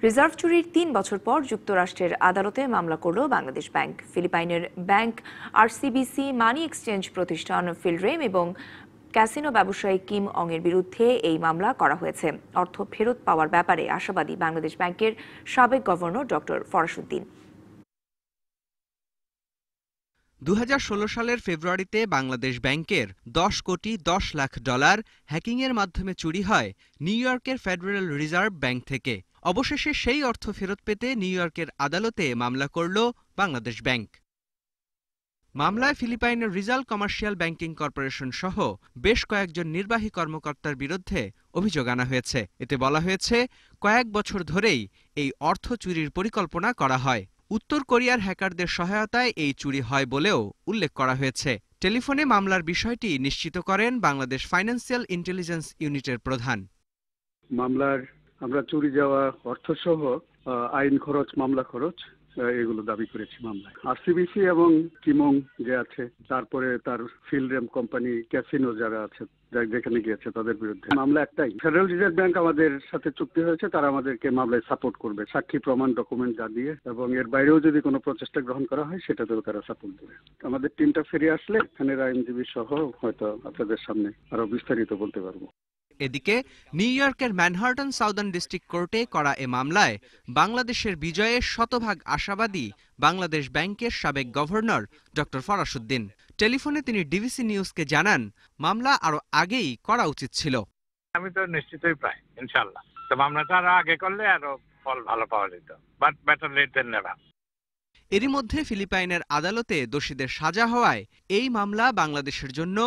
Reserve চুরির ৩ বছর পর যুক্তরাষ্ট্রের আদালতে মামলা করল বাংলাদেশ ব্যাংক। ফিলিপাইনের ব্যাংক আরসিবিসি, মানি এক্সচেঞ্জ প্রতিষ্ঠান ফিলরেম এবং ক্যাসিনো ব্যবসায়ী কিম অং এর বিরুদ্ধে এই মামলা করা হয়েছে। অর্থ ফেরত পাওয়ার ব্যাপারে আশাবাদী বাংলাদেশ ব্যাংকের সাবেক গভর্নর ডক্টর ফরাসউদ্দিন। 2016 সালের ফেব্রুয়ারিতে বাংলাদেশ ব্যাংকের 10 কোটি 10 লাখ ডলার হ্যাকিংয়ের মাধ্যমে চুরি হয় নিউ ইয়র্কের ফেডারেল রিজার্ভ ব্যাংক থেকে। অবশেষে সেই অর্থ ফেরত পেতে নিউ ইয়র্কের আদালতে মামলা করল বাংলাদেশ ব্যাংক। মামলায় ফিলিপাইনের রিজাল কমার্শিয়াল ব্যাংকিং কর্পোরেশন সহ বেশ কয়েকজন নির্বাহী কর্মকর্তার বিরুদ্ধে অভিযোগ আনা হয়েছে। এতে বলা হয়েছে, কয়েক বছর ধরেই এই অর্থ চুরির পরিকল্পনা করা হয়। উত্তর কোরিয়ার হ্যাকারদের সহায়তায় এই চুরি হয় বলেও উল্লেখ করা হয়েছে। টেলিফোনে মামলার বিষয়টি নিশ্চিত করেন বাংলাদেশ ফাইন্যান্সিয়াল ইন্টেলিজেন্স ইউনিটের প্রধান। মামলার আমরা চুরি যাওয়া অর্থসহ আইন খরচ, মামলা খরচ এগুলো দাবি করেছি মামলায়। আরসিবিসি এবং কিমং যে আছে, তারপরে তার ফিলরেম কোম্পানি, ক্যাসিনো যারা আছে, যেখানে গিয়েছে তাদের বিরুদ্ধে মামলা একটাই। ফেডারেল রিজার্ভ ব্যাংক আমাদের সাথে চুক্তি হয়েছে, তারা আমাদেরকে মামলায় সাপোর্ট করবে, সাক্ষী প্রমাণ ডকুমেন্ট যা দিয়ে, এবং এর বাইরেও যদি কোনো প্রচেষ্টা গ্রহণ করা হয় সেটাতেও তারা সাপোর্ট দেবে। আমাদের টিমটা ফিরে আসলে এখানের আইনজীবী সহ হয়তো আপনাদের সামনে আরো বিস্তারিত বলতে পারবো। এদিকে নিউ ইয়র্কের ম্যানহাটন সাউদার্ন ডিস্ট্রিক্ট কোর্টে করা এ মামলায় বাংলাদেশের বিজয়ে শতভাগ আশাবাদী বাংলাদেশ ব্যাংকের সাবেক গভর্নর ডক্টর ফরাসউদ্দিন। টেলিফোনে তিনি ডিবিসি নিউজকে জানান, মামলা আরো আগেই করা উচিত ছিল। আমি তো নিশ্চিতই প্রায় ইনশাআল্লাহ, তো মামলাটা আরো আগে করলে আরো ফল ভালো পাওয়া যেত, but better late than never. এরই মধ্যে ফিলিপাইনের আদালতে দোষীদের সাজা হওয়ায় এই মামলা বাংলাদেশের জন্য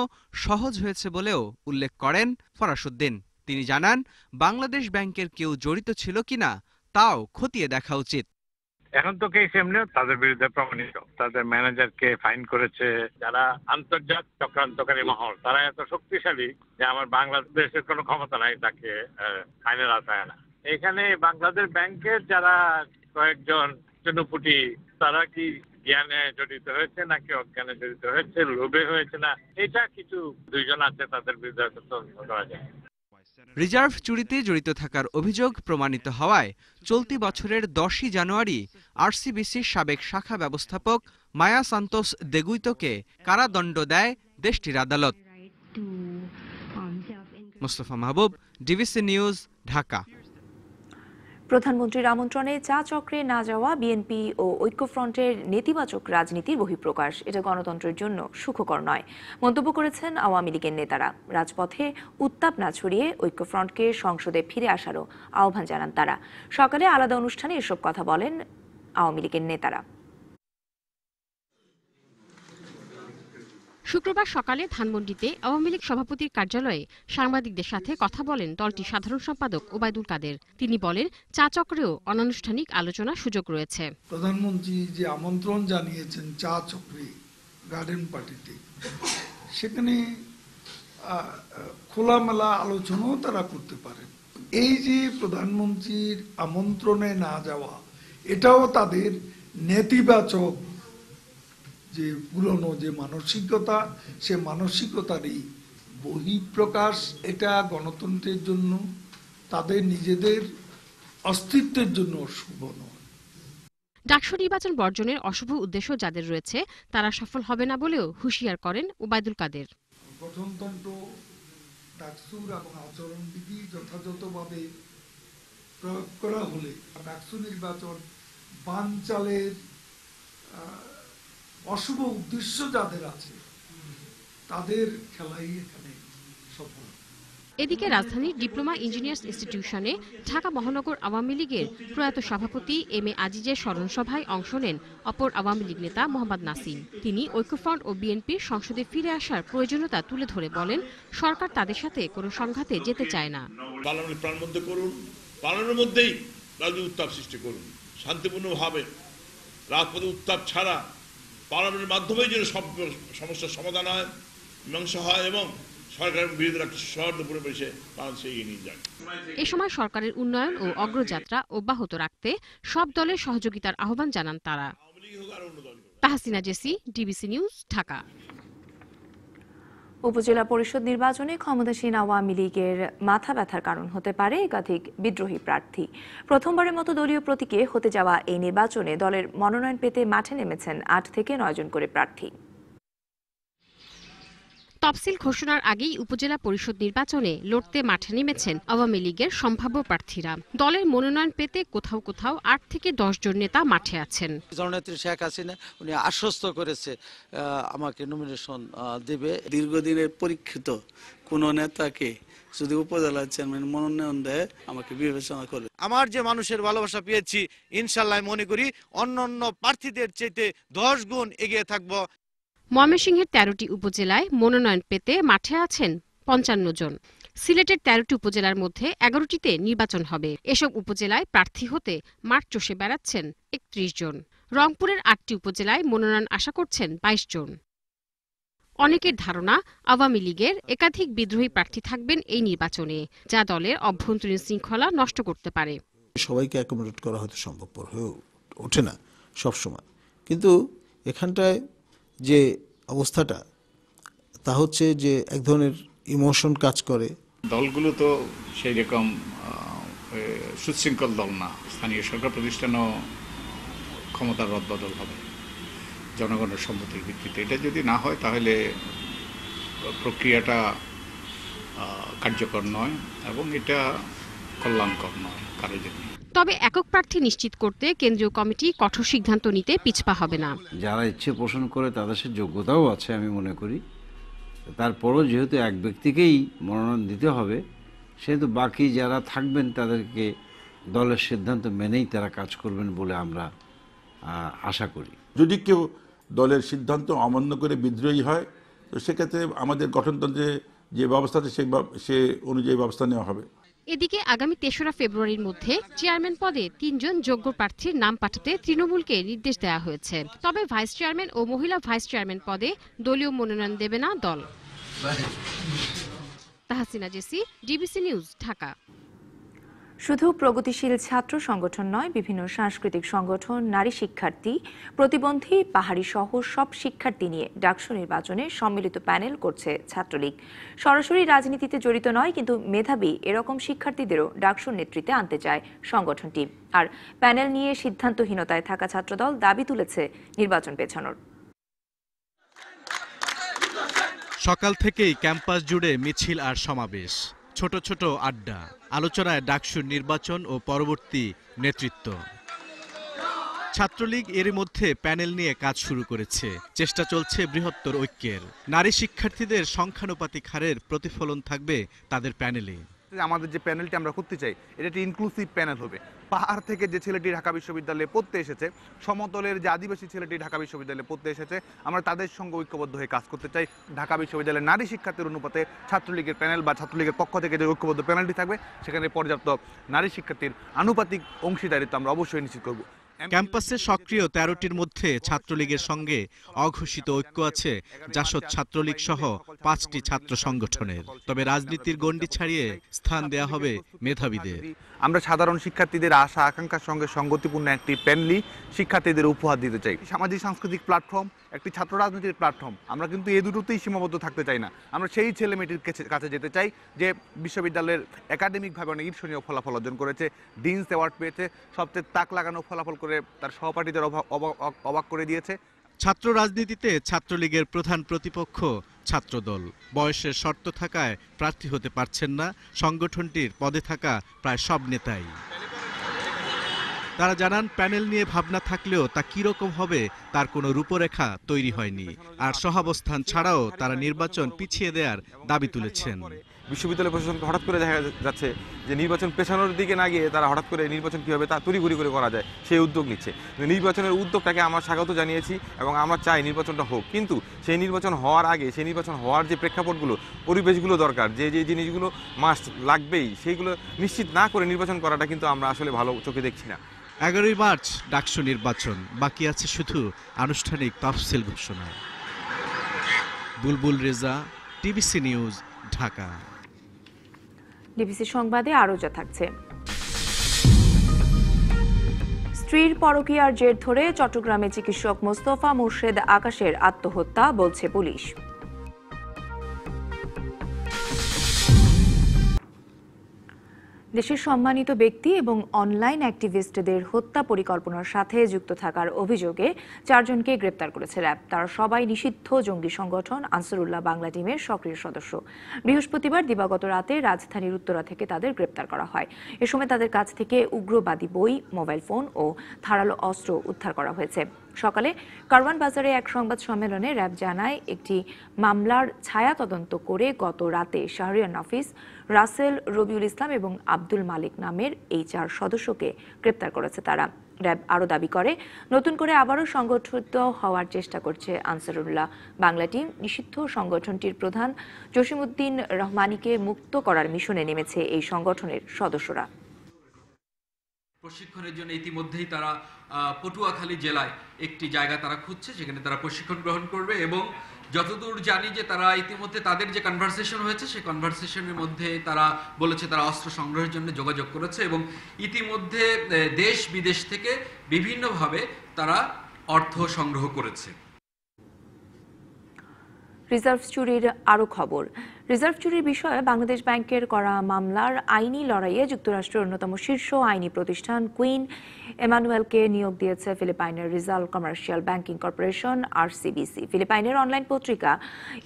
সহজ হয়েছে বলেও উল্লেখ করেন ফরাসউদ্দিন। তিনি জানান, বাংলাদেশ ব্যাংকের কেউ জড়িত ছিল কিনা তাও খতিয়ে দেখা উচিত। এখন তো কেস এমনিও তাদের বিরুদ্ধে প্রমাণিত, তাদের ম্যানেজারকে ফাইন করেছে। যারা আন্তর্জাতিক চক্রান্তকারী মহল, তারা এত শক্তিশালী যে আমার বাংলাদেশের কোনো ক্ষমতা নাই তাকে ফাইনের আওতায় আনা। এখানে বাংলাদেশ ব্যাংকের যারা কয়েকজন জনপুটি, তারা কি জ্ঞানে জড়িত হয়েছে নাকি অজ্ঞানে জড়িত হয়েছে, লোভে হয়েছে না, এটা কিছু দুইজন আছে, তাদের বিরুদ্ধে তদন্ত করা যায়। রিজার্ভ চুরিতে জড়িত থাকার অভিযোগ প্রমাণিত হওয়ায় চলতি বছরের 10ই জানুয়ারি আরসিবিসির সাবেক শাখা ব্যবস্থাপক মায়া সান্তোস দেগুইতোকে কারাদণ্ড দেয় দেশটির আদালত। মোস্তফা মাহবুব, ডিবিসি নিউজ, ঢাকা। প্রধানমন্ত্রীর আমন্ত্রণে চা চক্রে না যাওয়া বিএনপি ও ঐক্যফ্রন্টের নেতিবাচক রাজনীতির বহিঃপ্রকাশ। এটা গণতন্ত্রের জন্য সুখকর নয়, মন্তব্য করেছেন আওয়ামী লীগের নেতারা। রাজপথে উত্তাপ না ছড়িয়ে ঐক্যফ্রন্টকে সংসদে ফিরে আসারও আহ্বান জানান তারা। সকালে আলাদা অনুষ্ঠানে এসব কথা বলেন আওয়ামী লীগের নেতারা। শুক্রবার সকালে ধানমন্ডিতে আওয়ামী লীগ সভাপতির কার্যালয়ে সাংবাদিকদের সাথে কথা বলেন দলটির সাধারণ সম্পাদক ওবায়দুল কাদের। তিনি বলেন, চা চক্রেও অনানুষ্ঠানিক আলোচনার সুযোগ রয়েছে। প্রধানমন্ত্রী যে আমন্ত্রণ জানিয়েছেন চা চক্রে, গার্ডেন পার্টিতে, সেখানে খোলামেলা আলোচনাও তারা করতে পারেন। এই যে প্রধানমন্ত্রীর আমন্ত্রণে না যাওয়া, এটাও তাদের নেতিবাচক যে পুরনো যে মানসিকতা, সে মানসিকতারই বহিঃপ্রকাশ। এটা গণতন্ত্রের জন্য, তাদের নিজেদের অস্তিত্বের জন্য শুভ নয়। ডাকসু নির্বাচন বর্জনের অশুভ উদ্দেশ্য যাদের রয়েছে, তারা সফল হবে না বলেও হুঁশিয়ার করেন ওবায়দুল কাদের। গঠনতন্ত্র, ডাকসুর এবং আচরণবিধি যথাযথভাবে প্রয়োগ করা হলে ডাকসু নির্বাচন বানচালের অশুভ উদ্দেশ্য যাদের আছে, তাদের খেলাই এখানে সফল। এদিকে রাজধানীর ডিপ্লোমা ইঞ্জিনিয়ার্স ইনস্টিটিউশনে ঢাকা মহানগর আওয়ামী লীগের প্রয়াত সভাপতি এম এ আজিজের স্মরণসভায় অংশ নেন অপর আওয়ামী লীগ নেতা মোহাম্মদ নাসিম। তিনি ঐক্যফ্রন্ট ও বিএনপির সংসদে ফিরে আসার প্রয়োজনীয়তা তুলে ধরে বলেন, সরকার তাদের সাথে কোনো সংঘাতে যেতে চায় না। পার্লামেন্ট প্রাণবদ্ধ করুন, পার্লামেন্টের মধ্যেই রাজনৈতিক উত্তাপ সৃষ্টি করুন, শান্তিপূর্ণভাবে, রাজপথে উত্তাপ ছাড়া পার্লামেন্টের মাধ্যমেই যেন সব সমস্যার সমাধান হয়, মীমাংসা হয় এবং সরকারের বিরোধীরা সহজে পরিবেশে বাংলাদেশে এগিয়ে নিয়ে যায়। এ সময় সরকারের উন্নয়ন ও অগ্রযাত্রা অব্যাহত রাখতে সব দলের সহযোগিতার আহ্বান জানান তারা। Tahsina Jessy, DBC news, Dhaka. উপজেলা পরিষদ নির্বাচনে ক্ষমতাসীন আওয়ামী লীগের মাথা ব্যথার কারণ হতে পারে একাধিক বিদ্রোহী প্রার্থী। প্রথমবারের মতো দলীয় প্রতীকে হতে যাওয়া এই নির্বাচনে দলের মনোনয়ন পেতে মাঠে নেমেছেন 8 থেকে 9 জন করে প্রার্থী। তফসিল ঘোষণার আগেই উপজেলা পরিষদ নির্বাচনে লড়তে মাঠে নেমেছেন আওয়ামী লীগের সম্ভাব্য প্রার্থীরা। দলের মনোনয়ন পেতে কোথাও কোথাও 8 থেকে 10 জন নেতা মাঠে আছেন। জননেত্রী শেখ হাসিনা উনি আশ্বস্ত করেছে আমাকে নমিনেশন দেবে। দীর্ঘদিনের পরীক্ষিত কোন নেতাকে যদি উপজেলা চেয়ারম্যান মনোনয়ন দেয় আমাকে বিবেচনা করবে। আমার যে মানুষের ভালোবাসা পেয়েছি, ইনশাআল্লাহ মনে করি অন্যান্য প্রার্থীদের চাইতে 10 গুণ এগিয়ে থাকবো। ময়মনসিংহের 13টি উপজেলায় মনোনয়ন পেতে মাঠে আছেন 55 জন। সিলেটের 13টি উপজেলার মধ্যে 11টিতে নির্বাচন হবে। এসব উপজেলায় প্রার্থী হতে মাঠ চষে বেড়াচ্ছেন 31 জন। রংপুরের 8টি উপজেলায় মনোনয়ন আশা করছেন 22 জন। অনেকের ধারণা আওয়ামী লীগের একাধিক বিদ্রোহী প্রার্থী থাকবেন এই নির্বাচনে, যা দলের অভ্যন্তরীণ শৃঙ্খলা নষ্ট করতে পারে। সবাইকে অ্যাকোমোডেট করা হয়তো সম্ভবপর হয়ে ওঠে না সবসময়, কিন্তু এখানটায় যে অবস্থাটা তা হচ্ছে যে এক ধরনের ইমোশন কাজ করে। দলগুলো তো সেই রকম সুশৃঙ্খল দল না। স্থানীয় সরকার প্রতিষ্ঠানও ক্ষমতার রদবদল হবে জনগণের সম্মতির ভিত্তিতে। এটা যদি না হয় তাহলে প্রক্রিয়াটা কার্যকর নয় এবং এটা কল্যাণকর নয় কারোর জন্য। তবে একক প্রার্থী নিশ্চিত করতে কেন্দ্রীয় কমিটি কঠোর সিদ্ধান্ত নিতে পিছপা হবে না। যারা ইচ্ছে পোষণ করে তাদের সে যোগ্যতাও আছে আমি মনে করি। তারপরও যেহেতু এক ব্যক্তিকেই মনোনয়ন দিতে হবে, সেহেতু বাকি যারা থাকবেন তাদেরকে দলের সিদ্ধান্ত মেনেই তারা কাজ করবেন বলে আমরা আশা করি। যদি কেউ দলের সিদ্ধান্ত অমান্য করে বিদ্রোহী হয়, তো সেক্ষেত্রে আমাদের গঠনতন্ত্রে যে ব্যবস্থাতে সে অনুযায়ী ব্যবস্থা নেওয়া হবে। এদিকে আগামী 3রা ফেব্রুয়ারির মধ্যে চেয়ারম্যান পদে 3 জন যোগ্য প্রার্থীর নাম পাঠাতে তৃণমূলকে নির্দেশ দেওয়া হয়েছে। তবে ভাইস চেয়ারম্যান ও মহিলা ভাইস চেয়ারম্যান পদে দলীয় মনোনয়ন দেবে না দল। Tahsina Jessy, DBC news, Dhaka. শুধু প্রগতিশীল ছাত্র সংগঠন নয়, বিভিন্ন সাংস্কৃতিক সংগঠন, নারী শিক্ষার্থী, প্রতিবন্ধী, পাহাড়ি সহ সব শিক্ষার্থী নিয়ে ডাকসু নির্বাচনে সম্মিলিত প্যানেল করছে ছাত্রলীগ। সরাসরি রাজনীতিতে জড়িত নয়, কিন্তু মেধাবী এরকম শিক্ষার্থীদেরও ডাকসুর নেতৃত্বে আনতে চায় সংগঠনটি। আর প্যানেল নিয়ে সিদ্ধান্তহীনতায় থাকা ছাত্রদল দাবি তুলেছে নির্বাচন পেছানোর। সকাল থেকেই ক্যাম্পাস জুড়ে মিছিল আর সমাবেশ, ছোট ছোট আড্ডা, আলোচনায় ডাকসুর নির্বাচন ও পরবর্তী নেতৃত্ব। ছাত্রলীগ এর মধ্যে প্যানেল নিয়ে কাজ শুরু করেছে। চেষ্টা চলছে বৃহত্তর ঐক্যের। নারী শিক্ষার্থীদের সংখ্যানুপাতিক হারের প্রতিফলন থাকবে তাদের প্যানেলে। আমাদের যে প্যানেলটি আমরা করতে চাই এটা একটি ইনক্লুসিভ প্যানেল হবে। পাহাড় থেকে যে ছেলেটি ঢাকা বিশ্ববিদ্যালয়ে পড়তে এসেছে, সমতলের যে আদিবাসী ছেলেটি ঢাকা বিশ্ববিদ্যালয়ে পড়তে এসেছে, আমরা তাদের সঙ্গে ঐক্যবদ্ধ হয়ে কাজ করতে চাই। ঢাকা বিশ্ববিদ্যালয়ের নারী শিক্ষার্থীর অনুপাতে ছাত্রলীগের প্যানেল বা ছাত্রলীগের পক্ষ থেকে যে ঐক্যবদ্ধ প্যানেলটি থাকবে, সেখানে পর্যাপ্ত নারী শিক্ষার্থীর আনুপাতিক অংশীদারিত্ব আমরা অবশ্যই নিশ্চিত করব। ক্যাম্পাসে সক্রিয় 13টির মধ্যে ছাত্রলীগের সঙ্গে অঘোষিত ঐক্য আছে জাসদ ছাত্রলীগ সহ 5টি ছাত্র সংগঠনের। তবে রাজনীতির গণ্ডি ছাড়িয়ে স্থান দেয়া হবে মেধাবীদের। আমরা সাধারণ শিক্ষার্থীদের আশা আকাঙ্ক্ষার সঙ্গে সঙ্গতিপূর্ণ একটি প্যানেলই শিক্ষার্থীদের উপহার দিতে চাই। সামাজিক সাংস্কৃতিক প্ল্যাটফর্ম, একটি ছাত্র রাজনীতির প্ল্যাটফর্ম, আমরা কিন্তু এই দুটোতেই সীমাবদ্ধ থাকতে চাই না। আমরা সেই ছেলেমেয়েটির কাছে যেতে চাই যে বিশ্ববিদ্যালয়ের একাডেমিকভাবে অনেক ঈর্ষণীয় ফলাফল অর্জন করেছে, ডিনস অ্যাওয়ার্ড পেয়েছে, সবচেয়ে তাক লাগানো ফলাফল করে তার সহপাঠীদের অবাক করে দিয়েছে। ছাত্র রাজনীতিতে ছাত্রলীগের প্রধান প্রতিপক্ষ ছাত্রদল। বয়সের শর্ত থাকায় প্রার্থী হতে পারছেন না সংগঠনটির পদে থাকা প্রায় সব নেতাই। তারা জানান প্যানেল নিয়ে ভাবনা থাকলেও তা কিরকম হবে তার কোনো রূপরেখা তৈরি হয়নি। আর সহাবস্থান ছাড়াও তারা নির্বাচন পিছিয়ে দেওয়ার দাবি তুলেছেন। বিশ্ববিদ্যালয় প্রশাসনকে হঠাৎ করে দেখা যাচ্ছে যে নির্বাচন পেছানোর দিকে না গিয়ে তারা হঠাৎ করে নির্বাচন কীভাবে তা তড়িঘড়ি করে করা যায় সেই উদ্যোগ নিচ্ছে। নির্বাচনের উদ্যোগটাকে আমরা স্বাগত জানিয়েছি এবং আমরা চাই নির্বাচনটা হোক, কিন্তু সেই নির্বাচন হওয়ার আগে সেই নির্বাচন হওয়ার যে প্রেক্ষাপটগুলো, পরিবেশগুলো দরকার, যে যে জিনিসগুলো মাস্ট লাগবেই, সেইগুলো নিশ্চিত না করে নির্বাচন করাটা কিন্তু আমরা আসলে ভালো চোখে দেখছি না। 11ই মার্চ ডাকসু নির্বাচন, বাকি আছে শুধু আনুষ্ঠানিক তফসিল ঘোষণা। Bulbul Reza, DBC news, Dhaka. DBC সংবাদে আরও যা থাকছে। স্ত্রীর পরকীয়ার জের ধরে চট্টগ্রামে চিকিৎসক মোস্তফা মোর্শেদ আকাশের আত্মহত্যা বলছে পুলিশ। দেশের সম্মানিত ব্যক্তি এবং অনলাইন অ্যাক্টিভিস্টদের হত্যা পরিকল্পনার সাথে যুক্ত থাকার অভিযোগে 4 জনকে গ্রেপ্তার করেছে র্যাব। তারা সবাই নিষিদ্ধ জঙ্গি সংগঠন আনসারুল্লাহ বাংলা টিমের সক্রিয় সদস্য। বৃহস্পতিবার দিবাগত রাতে রাজধানীর উত্তরা থেকে তাদের গ্রেপ্তার করা হয়। এ সময় তাদের কাছ থেকে উগ্রবাদী বই, মোবাইল ফোন ও ধারালো অস্ত্র উদ্ধার করা হয়েছে। সকালে কারওয়ান বাজারে এক সংবাদ সম্মেলনে র্যাব জানায়, একটি মামলার ছায়া তদন্ত করে গত রাতে শাহরিয়ার নাফিস, রাসেল, রবিউল ইসলাম এবং আব্দুল মালিক নামের এই 4 সদস্যকে গ্রেপ্তার করেছে তারা। র্যাব আরও দাবি করে, নতুন করে আবারও সংগঠিত হওয়ার চেষ্টা করছে আনসারুল্লাহ বাংলা টিম। নিষিদ্ধ সংগঠনটির প্রধান জসিমউদ্দিন রহমানীকে মুক্ত করার মিশনে নেমেছে এই সংগঠনের সদস্যরা। প্রশিক্ষণের জন্য ইতিমধ্যেই তারা পটুয়াখালী জেলায় একটি জায়গা তারা খুঁজছে, যেখানে তারা প্রশিক্ষণ গ্রহণ করবে। এবং যতদূর জানি যে তারা ইতিমধ্যে তাদের যে কনভারসেশন হয়েছে, সেই কনভারসেশনের মধ্যে তারা বলেছে তারা অস্ত্র সংগ্রহের জন্য যোগাযোগ করেছে এবং ইতিমধ্যে দেশ বিদেশ থেকে বিভিন্নভাবে তারা অর্থ সংগ্রহ করেছে। রিজার্ভ চুরির আরও খবর। রিজার্ভ চুরির বিষয়ে বাংলাদেশ ব্যাংকের করা মামলার আইনি লড়াইয়ে যুক্তরাষ্ট্রের অন্যতম শীর্ষ আইনি প্রতিষ্ঠান কুইন এমানুয়েলকে নিয়োগ দিয়েছে ফিলিপাইনের রিজাল কমার্শিয়াল ব্যাংকিং কর্পোরেশন RCBC। ফিলিপাইনের অনলাইন পত্রিকা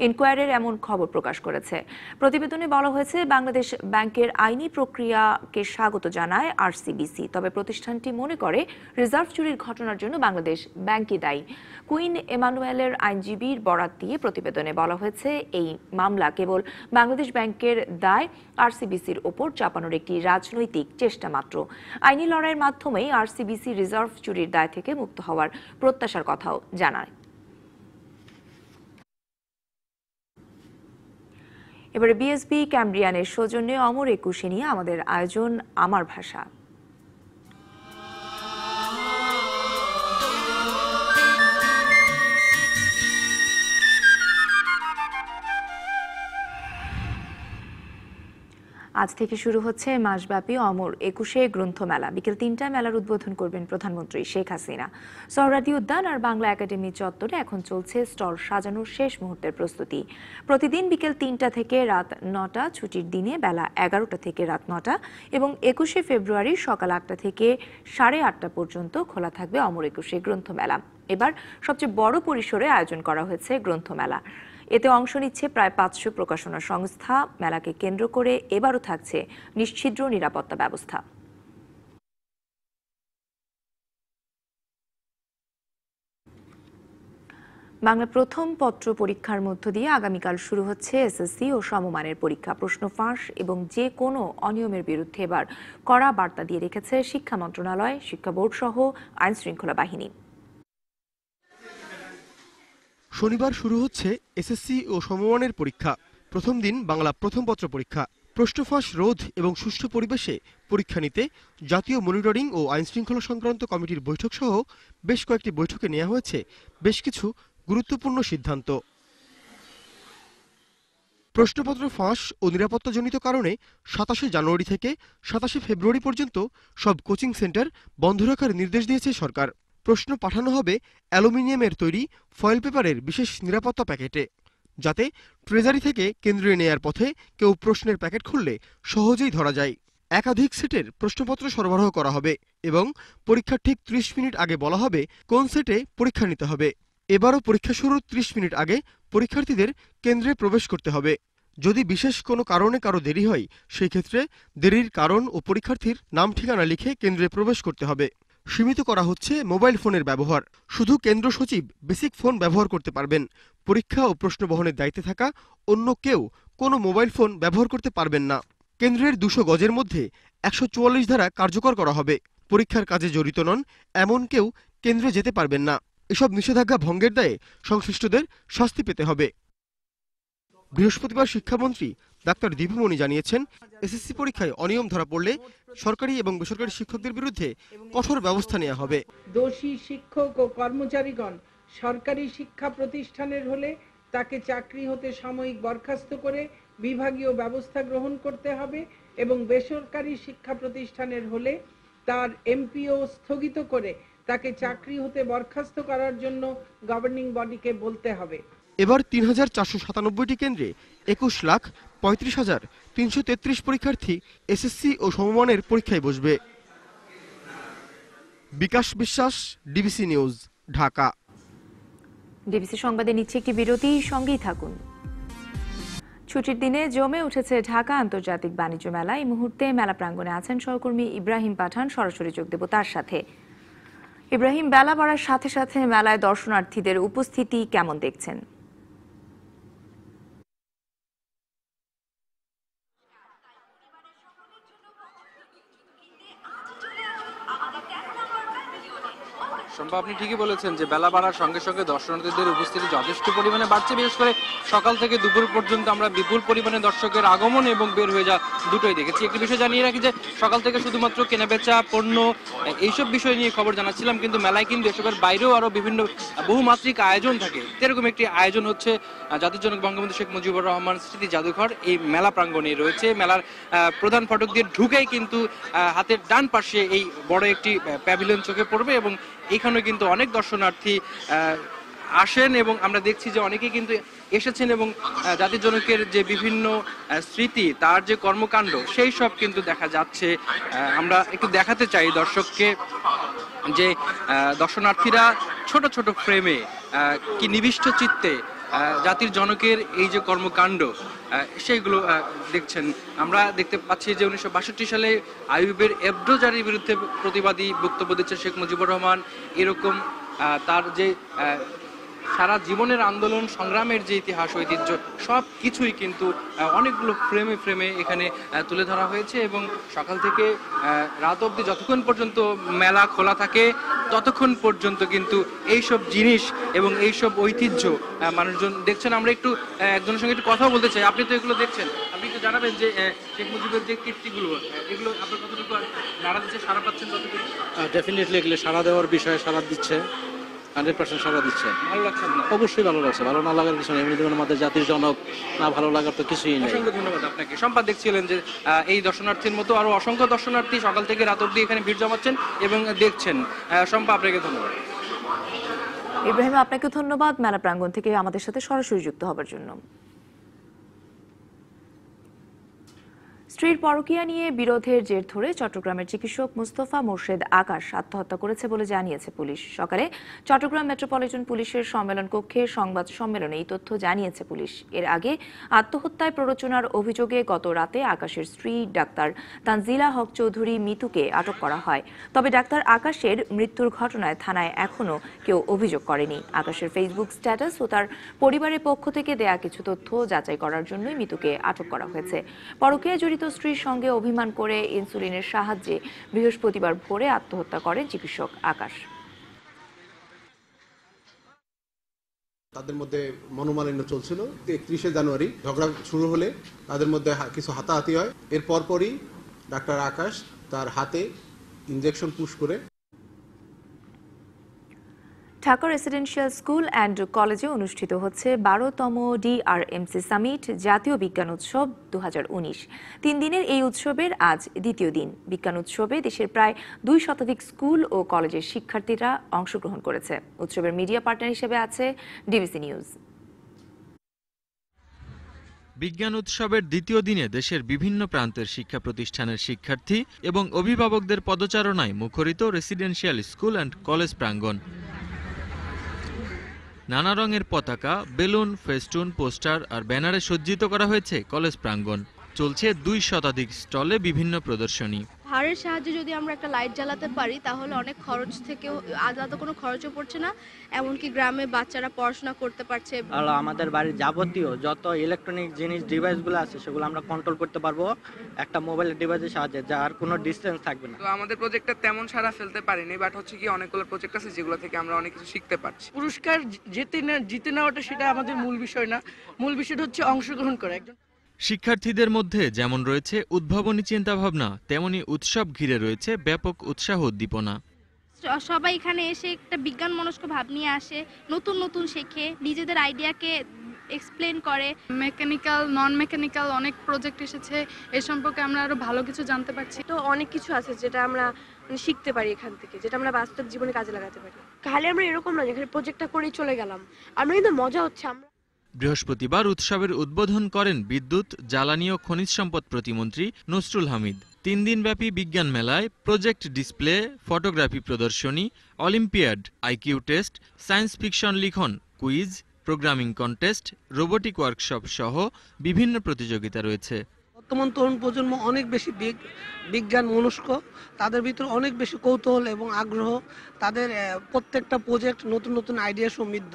ইনকোয়ারির এমন খবর প্রকাশ করেছে। প্রতিবেদনে বলা হয়েছে, বাংলাদেশ ব্যাংকের আইনি প্রক্রিয়াকে স্বাগত জানায় RCBC, তবে প্রতিষ্ঠানটি মনে করে রিজার্ভ চুরির ঘটনার জন্য বাংলাদেশ ব্যাংকই দায়ী। কুইন এমানুয়েলের আইনজীবীর বরাত দিয়ে প্রতিবেদনে বলা হয়েছে, এই মামলা কেবল বাংলাদেশ ব্যাংকের দায় RCBCর ওপর চাপানোর একটি রাজনৈতিক চেষ্টা মাত্র। আইনি লড়াইয়ের মাধ্যমেই RCBC রিজার্ভ চুরির দায় থেকে মুক্ত হওয়ার প্রত্যাশার কথাও জানায়। এবারে BSB ক্যামব্রিয়ানের সৌজন্যে অমর একুশে নিয়ে আমাদের আয়োজন আমার ভাষা। আজ থেকে শুরু হচ্ছে মাসব্যাপী অমর একুশে গ্রন্থমেলা। বিকেল 3টায় মেলার উদ্বোধন করবেন প্রধানমন্ত্রী শেখ হাসিনা। সোহরাওয়ার্দী উদ্যান আর বাংলা একাডেমি চত্বরে এখন চলছে স্টল সাজানোর শেষ মুহূর্তের প্রস্তুতি। প্রতিদিন বিকেল 3টা থেকে রাত 9টা, ছুটির দিনে বেলা 11টা থেকে রাত 9টা এবং 21শে ফেব্রুয়ারি সকাল 8টা থেকে 8:30 পর্যন্ত খোলা থাকবে অমর একুশে গ্রন্থমেলা। এবার সবচেয়ে বড় পরিসরে আয়োজন করা হয়েছে গ্রন্থমেলা। এতে অংশ নিচ্ছে প্রায় 500 প্রকাশনা সংস্থা। মেলাকে কেন্দ্র করে এবারও থাকছে নিশ্ছিদ্র নিরাপত্তা ব্যবস্থা। বাংলা প্রথম পত্র পরীক্ষার মধ্য দিয়ে আগামীকাল শুরু হচ্ছে SSC ও সমমানের পরীক্ষা। প্রশ্ন ফাঁস এবং যে কোনো অনিয়মের বিরুদ্ধে এবার কড়া বার্তা দিয়ে রেখেছে শিক্ষা মন্ত্রণালয়, শিক্ষা বোর্ড সহ আইন শৃঙ্খলা বাহিনী। শনিবার শুরু হচ্ছে SSC ও সমমানের পরীক্ষা। প্রথম দিন বাংলা প্রথম পত্র পরীক্ষা। প্রশ্নফাঁস রোধ এবং সুষ্ঠু পরিবেশে পরীক্ষা নিতে জাতীয় মনিটরিং ও আইনশৃঙ্খলা সংক্রান্ত কমিটির বৈঠক সহ বেশ কয়েকটি বৈঠকে নেওয়া হয়েছে বেশ কিছু গুরুত্বপূর্ণ সিদ্ধান্ত। প্রশ্নপত্র ফাঁস ও নিরাপত্তাজনিত কারণে 27শে জানুয়ারি থেকে 27শে ফেব্রুয়ারি পর্যন্ত সব কোচিং সেন্টার বন্ধ রাখার নির্দেশ দিয়েছে সরকার। প্রশ্ন পাঠানো হবে অ্যালুমিনিয়ামের তৈরি ফয়েল পেপারের বিশেষ নিরাপত্তা প্যাকেটে, যাতে ট্রেজারি থেকে কেন্দ্রে নেয়ার পথে কেউ প্রশ্নের প্যাকেট খুললে সহজেই ধরা যায়। একাধিক সেটের প্রশ্নপত্র সরবরাহ করা হবে এবং পরীক্ষার ঠিক 30 মিনিট আগে বলা হবে কোন সেটে পরীক্ষা নিতে হবে। এবারও পরীক্ষা শুরুর 30 মিনিট আগে পরীক্ষার্থীদের কেন্দ্রে প্রবেশ করতে হবে। যদি বিশেষ কোনো কারণে কারো দেরি হয়, সেই ক্ষেত্রে দেরির কারণ ও পরীক্ষার্থীর নাম ঠিকানা লিখে কেন্দ্রে প্রবেশ করতে হবে। সীমিত করা হচ্ছে মোবাইল ফোনের ব্যবহার। শুধু কেন্দ্র সচিব বেসিক ফোন ব্যবহার করতে পারবেন। পরীক্ষা ও প্রশ্ন বহনের দায়িত্বে থাকা অন্য কেউ কোনো মোবাইল ফোন ব্যবহার করতে পারবেন না। কেন্দ্রের 200 গজের মধ্যে 144 ধারা কার্যকর করা হবে। পরীক্ষার কাজে জড়িত নন এমন কেউ কেন্দ্রে যেতে পারবেন না। এসব নিষেধাজ্ঞা ভঙ্গের দায়ে সংশ্লিষ্টদের শাস্তি পেতে হবে। বৃহস্পতিবার শিক্ষামন্ত্রী ডাক্তার দীপুমণি জানিয়েছেন, SSC পরীক্ষায় অনিয়ম ধরা পড়লে সরকারি এবং বেসরকারি শিক্ষকদের বিরুদ্ধে কঠোর ব্যবস্থা নেওয়া হবে। দোষী শিক্ষক ও কর্মচারীগণ সরকারি শিক্ষা প্রতিষ্ঠানের হলে তাকে চাকরি হতে সাময়িক বরখাস্ত করে বিভাগীয় ব্যবস্থা গ্রহণ করতে হবে এবং বেসরকারি শিক্ষা প্রতিষ্ঠানের হলে তার MPO স্থগিত করে তাকে চাকরি হতে বরখাস্ত করার জন্য গভর্নিং বডিকে বলতে হবে। এবার ৩,৪৯৭টি কেন্দ্রে ২১,৩৫,৩33 পরীক্ষার্থী এসএসসি ও সমমানের পরীক্ষায় বসবে। বিকাশ বিশ্বাস, ডিবিসি নিউজ, ঢাকা। ডিবিসি সংবাদে নিচ্ছে একটি বিরতি, সঙ্গেই থাকুন। ছুটির দিনে জমে উঠেছে ঢাকা আন্তর্জাতিক বাণিজ্য মেলা। এই মুহূর্তে মেলা প্রাঙ্গণে আছেন সহকর্মী ইব্রাহিম পাঠান, সরাসরি যোগ দেব তার সাথে। ইব্রাহিম, বেলা বাড়ার সাথে সাথে মেলায় দর্শনার্থীদের উপস্থিতি কেমন দেখছেন? সম্ভব, আপনি ঠিকই বলেছেন যে বেলা বাড়ার সঙ্গে সঙ্গে দর্শনার্থীদের উপস্থিতি যথেষ্ট পরিমাণে বাড়ছে। বিশেষ করে সকাল থেকে দুপুর পর্যন্ত আমরা বিপুল পরিমাণে দর্শকের আগমন এবং বের হয়ে যাওয়া দুটোই দেখেছি। একটি বিষয় জানিয়ে রাখি যে সকাল থেকে শুধুমাত্র কেনাবেচা, পণ্য, এইসব বিষয় নিয়ে খবর জানাচ্ছিলাম, কিন্তু মেলায় কিন্তু এসবের বাইরেও আরও বিভিন্ন বহুমাত্রিক আয়োজন থাকে। এরকম একটি আয়োজন হচ্ছে জাতির জনক বঙ্গবন্ধু শেখ মুজিবুর রহমান স্মৃতি জাদুঘর এই মেলা প্রাঙ্গণে রয়েছে। মেলার প্রধান ফটক দিয়ে ঢুকেই কিন্তু হাতের ডান পাশে এই বড় একটি প্যাভিলিয়ন চোখে পড়বে এবং এইখানে কিন্তু অনেক দর্শনার্থী আসেন এবং আমরা দেখছি যে অনেকেই কিন্তু এসেছেন এবং জাতির জনকের যে বিভিন্ন স্মৃতি, তার যে কর্মকাণ্ড, সেই সব কিন্তু দেখা যাচ্ছে। আমরা একটু দেখাতে চাই দর্শককে যে দর্শনার্থীরা ছোট ছোট ফ্রেমে কি নিবিষ্ট চিত্তে জাতির জনকের এই যে কর্মকাণ্ড সেইগুলো দেখছেন। আমরা দেখতে পাচ্ছি যে 1962 সালে আইয়ুবের এবডো জারির বিরুদ্ধে প্রতিবাদী বক্তব্য দিচ্ছেন শেখ মুজিবুর রহমান। এরকম তার যে সারা জীবনের আন্দোলন সংগ্রামের যে ইতিহাস, ঐতিহ্য, সব কিছুই কিন্তু অনেকগুলো ফ্রেমে ফ্রেমে এখানে তুলে ধরা হয়েছে এবং সকাল থেকে রাত অবধি যতক্ষণ পর্যন্ত মেলা খোলা থাকে ততক্ষণ পর্যন্ত কিন্তু এইসব জিনিস এবং এইসব ঐতিহ্য মানুষজন দেখছেন। আমরা একটু একজনের সঙ্গে একটু কথা বলতে চাই। আপনি তো এগুলো দেখছেন, আপনি একটু জানাবেন যে শেখ মুজিবের যে কীর্তিগুলো, এগুলো আপনার কতটুকু নাড়া দিচ্ছে, সাড়া পাচ্ছেন কতটুকু? ডেফিনেটলি এগুলো সাড়া দেওয়ার বিষয়ে সাড়া দিচ্ছে, 100% সাড়া দিচ্ছে। ভালো লাগছে? অবশ্যই ভালো লাগছে, ভালো না লাগার কিছু নেই। এমনি জীবনের মধ্যে জাতির জনক না ভালো লাগার তো কিছুই নেই। অসংখ্য ধন্যবাদ আপনাকে। সম্পাদ, দেখছিলেন যে এই দর্শনার্থীর মতো আরো অসংখ্য দর্শনার্থী সকাল থেকে রাত অবধি এখানে ভিড় জমাচ্ছেন এবং দেখছেন। সম্পা, আপনাকে ধন্যবাদ। ইব্রাহিম, আপনাকে ধন্যবাদ মেলা প্রাঙ্গণ থেকে আমাদের সাথে সরাসরি যুক্ত হবার জন্য। স্ত্রীর পরকীয়া নিয়ে বিরোধের জের ধরে চট্টগ্রামের চিকিৎসক মুস্তফা মোর্শেদ আকাশ আত্মহত্যা করেছে বলে জানিয়েছে পুলিশ। সকালে চট্টগ্রাম মেট্রোপলিটন পুলিশের সম্মেলন কক্ষে সংবাদ সম্মেলনে এই তথ্য জানিয়েছে পুলিশ। এর আগে আত্মহত্যায় প্ররোচনার অভিযোগে গত রাতে আকাশের স্ত্রী ডাক্তার তানজিলা হক চৌধুরী মিতুকে আটক করা হয়। তবে ডাক্তার আকাশের মৃত্যুর ঘটনায় থানায় এখনো কেউ অভিযোগ করেনি। আকাশের ফেসবুক স্ট্যাটাস ও তার পরিবারের পক্ষ থেকে দেয়া কিছু তথ্য যাচাই করার জন্যই মিতুকে আটক করা হয়েছে। পরকীয়ায় জড়িত স্ত্রীর সঙ্গে অভিমান করে ইনসুলিনের সাহায্যে বৃহস্পতিবার ভোরে আত্মহত্যা করেন চিকিৎসক আকাশ। তাদের মধ্যে মনোমালিন্য চলছিল। 31শে জানুয়ারি ঝগড়া শুরু হলে তাদের মধ্যে কিছু হাতাহাতি হয়। এর পরপরই ডাক্তার আকাশ তার হাতে ইনজেকশন পুশ করে। ঢাকা রেসিডেন্সিয়াল স্কুল অ্যান্ড কলেজে অনুষ্ঠিত হচ্ছে 12তম ডিআরএমসি সামিট জাতীয় বিজ্ঞান উৎসব 2019। 3 দিনের এই উৎসবের আজ দ্বিতীয় দিন। বিজ্ঞান উৎসবে দেশের প্রায় 2 শতাধিক স্কুল ও কলেজের শিক্ষার্থীরা অংশগ্রহণ করেছে। উৎসবের মিডিয়া পার্টনার হিসেবে আছে ডিবিসি নিউজ। বিজ্ঞান উৎসবের দ্বিতীয় দিনে দেশের বিভিন্ন প্রান্তের শিক্ষা প্রতিষ্ঠানের শিক্ষার্থী এবং অভিভাবকদের পদচারণায় মুখরিত রেসিডেন্সিয়াল স্কুল অ্যান্ড কলেজ প্রাঙ্গণ। নানা রঙের পতাকা, বেলুন, ফেস্টুন, পোস্টার আর ব্যানারে সজ্জিত করা হয়েছে কলেজ প্রাঙ্গণ। চলছে 2 শতাধিক স্টলে বিভিন্ন প্রদর্শনী। হাড়ের সাহায্যে যদি আমরা একটা লাইট জ্বালাতে পারি তাহলে অনেক খরচ থেকেও আলাদা কোনো খরচও পড়ছে না, এমনকি গ্রামে বাচ্চারা পড়াশোনা করতে পারছে। আমাদের বাড়ির যাবতীয় যত ইলেকট্রনিক জিনিস ডিভাইসগুলো আছে সেগুলো আমরা কন্ট্রোল করতে পারবো একটা মোবাইলের ডিভাইসের সাহায্যে, যার কোনো ডিসটেন্স থাকবে না। তো আমাদের প্রজেক্টটা তেমন সারা ফেলতে পারিনি, বাট হচ্ছে কি অনেকগুলো প্রজেক্ট আছে যেগুলো থেকে আমরা অনেক কিছু শিখতে পারছি। পুরস্কার জিতে নেওয়াটা সেটা আমাদের মূল বিষয় না, মূল বিষয়টা হচ্ছে অংশগ্রহণ করা। শিক্ষার্থীদের মধ্যে যেমন রয়েছে উদ্ভাবনী চিন্তাভাবনা, তেমনি উৎসব ঘিরে রয়েছে ব্যাপক উৎসাহ উদ্দীপনা। সবাই এখানে এসে একটা বিজ্ঞান মনস্ক ভাব নিয়ে আসে, নতুন নতুন শেখে, নিজেদের আইডিয়াকে এক্সপ্লেন করে। মেকানিক্যাল, নন মেকানিক্যাল অনেক প্রজেক্ট এসেছে, এ সম্পর্কে আমরা আরো ভালো কিছু জানতে পারছি। তো অনেক কিছু আছে যেটা আমরা শিখতে পারি এখান থেকে, যেটা আমরা বাস্তব জীবনে কাজে লাগাতে পারি। খালি আমরা এরকম না যেখানে প্রজেক্টটা করেই চলে গেলাম, আমরা কিন্তু মজা হচ্ছে। আমরা বৃহস্পতিবার উৎসবের উদ্বোধন করেন বিদ্যুৎ, জ্বালানি ও খনিজ সম্পদ প্রতিমন্ত্রী নসরুল হামিদ। 3 দিনব্যাপী বিজ্ঞান মেলায় প্রজেক্ট ডিসপ্লে, ফটোগ্রাফি প্রদর্শনী, olympiad, IQ test, science fiction লিখন, quiz, programming contest, robotic workshop সহ বিভিন্ন প্রতিযোগিতা রয়েছে। বর্তমান তরুণ প্রজন্ম অনেক বেশি বিজ্ঞান মনস্ক, তাদের ভিতরে অনেক বেশি কৌতূহল এবং আগ্রহ, তাদের প্রত্যেকটা প্রজেক্ট নতুন নতুন আইডিয়া সমৃদ্ধ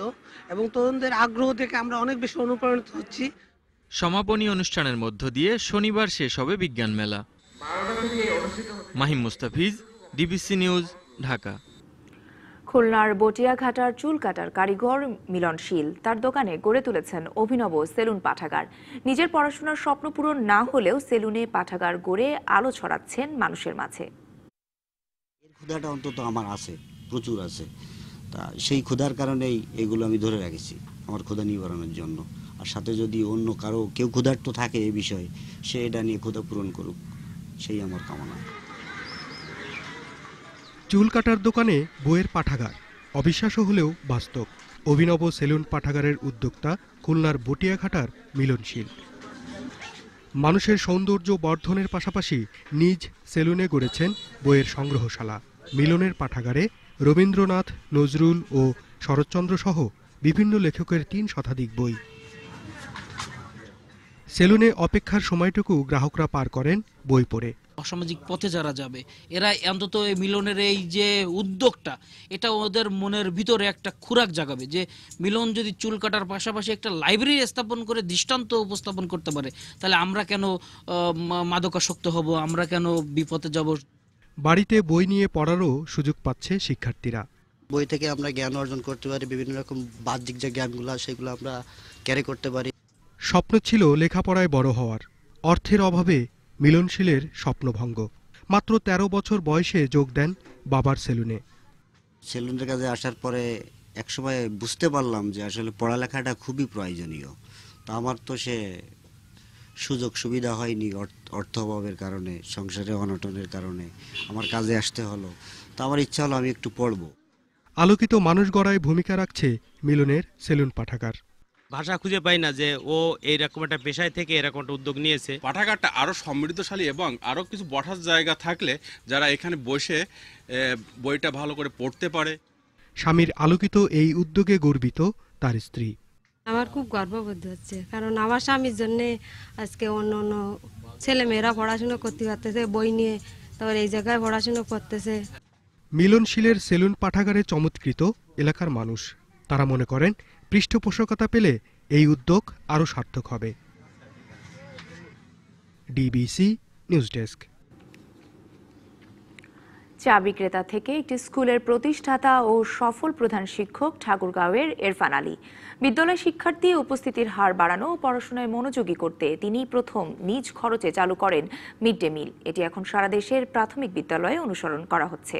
এবং তরুণদের আগ্রহ থেকে আমরা অনেক বেশি অনুপ্রাণিত হচ্ছি। সমাপনী অনুষ্ঠানের মধ্য দিয়ে শনিবার শেষ হবে বিজ্ঞান মেলা। Mahim Mustafiz, DBC news, Dhaka. খুলনার বটিয়াঘাটার চুল কাটার কারিগর মিলন শীল তার দোকানে গড়ে তুলেছেন অভিনব সেলুন পাঠাগার। নিজের পড়াশোনার স্বপ্ন পূরণ না হলেও সেলুনে পাঠাগার গড়ে আলো ছড়াচ্ছেন মানুষের মাঝে। ক্ষুধাটা অন্তত আমার আছে, প্রচুর আছে, তা সেই ক্ষুধার কারণেই এগুলো আমি ধরে রেখেছি আমার ক্ষুধা নিবারণের জন্য। আর সাথে যদি অন্য কারো কেউ ক্ষুধার্ত থাকে এই বিষয়ে, সে এটা নিয়ে ক্ষুধা পূরণ করুক, সেই আমার কামনা। চুল কাটার দোকানে বইয়ের পাঠাগার, অবিশ্বাস্য হলেও বাস্তব। অভিনব সেলুন পাঠাগারের উদ্যোক্তা খুলনার বটিয়াঘাটার মিলনশীল। মানুষের সৌন্দর্য বর্ধনের পাশাপাশি নিজ সেলুনে গড়েছেন বইয়ের সংগ্রহশালা। মিলনের পাঠাগারে রবীন্দ্রনাথ, নজরুল ও শরৎচন্দ্র সহ বিভিন্ন লেখকের 3 শতাধিক বই। সেলুনে অপেক্ষার সময়টুকু গ্রাহকরা পার করেন বই পড়ে। অসামাজিক পথে যারা যাবে, এরা অন্তত এই মিলনের এই যে উদ্যোগটা, এটা ওদের মনের ভিতরে একটা খোরাক জাগাবে যে মিলন যদি চুল কাটার পাশাপাশি একটা লাইব্রেরি স্থাপন করে দৃষ্টান্ত উপস্থাপন করতে পারে, তাহলে আমরা কেন মাদকাসক্ত হব, আমরা কেন বিপথে যাব। বাড়িতে বই নিয়ে পড়ারও সুযোগ পাচ্ছে শিক্ষার্থীরা। বই থেকে আমরা জ্ঞান অর্জন করতে পারি, বিভিন্ন রকম বাহ্যিক যে জ্ঞানগুলো সেগুলো আমরা ক্যারি করতে পারি। স্বপ্ন ছিল লেখাপড়ায় বড় হওয়ার, অর্থের অভাবে মিলনশীলের স্বপ্নভঙ্গ। মাত্র 13 বছর বয়সে যোগ দেন বাবার সেলুনে। সেলুনের কাছে আসার পরে একসময় বুঝতে পারলাম যে আসলে পড়ালেখাটা খুবই প্রয়োজনীয়। তা আমার তো সে সুযোগ সুবিধা হয়নি, অর্থ অভাবের কারণে, সংসারে অনটনের কারণে আমার কাজে আসতে হলো। তা আমার ইচ্ছা হলো আমি একটু পড়ব। আলোকিত মানুষ গড়ায় ভূমিকা রাখছে মিলনের সেলুন পাঠাগার। ভাষা খুঁজে পাই না যে ও এইরকম একটা পেশায় থেকে এরকম একটা উদ্যোগ নিয়েছে। পাঠাগারটা আরও সমৃদ্ধশালী এবং আরও কিছু বসার জায়গা থাকলে যারা এখানে বসে বইটা ভালো করে পড়তে পারে। স্বামীর আলোকিত এই উদ্যোগে গর্বিত তার স্ত্রী। আমার খুব গর্ববোধ হচ্ছে, কারণ আমার স্বামীর জন্য আজকে অন্য অন্য ছেলেমেয়েরা পড়াশোনা করতে পারতেছে, বই নিয়ে তারপর এই জায়গায় পড়াশোনা করতেছে। মিলনশীলের সেলুন পাঠাগারে চমৎকৃত এলাকার মানুষ। তারা মনে করেন পৃষ্ঠপোষকতা পেলে এই উদ্যোগ আরও সার্থক হবে। DBC news desk. চা বিক্রেতা থেকে একটি স্কুলের প্রতিষ্ঠাতা ও সফল প্রধান শিক্ষক ঠাকুরগাঁওয়ের এরফান আলী। বিদ্যালয় শিক্ষার্থী উপস্থিতির হার বাড়ানো ও পড়াশোনায় মনোযোগী করতে তিনি প্রথম নিজ খরচে চালু করেন মিড ডে মিল। এটি এখন সারা দেশের প্রাথমিক বিদ্যালয়ে অনুসরণ করা হচ্ছে।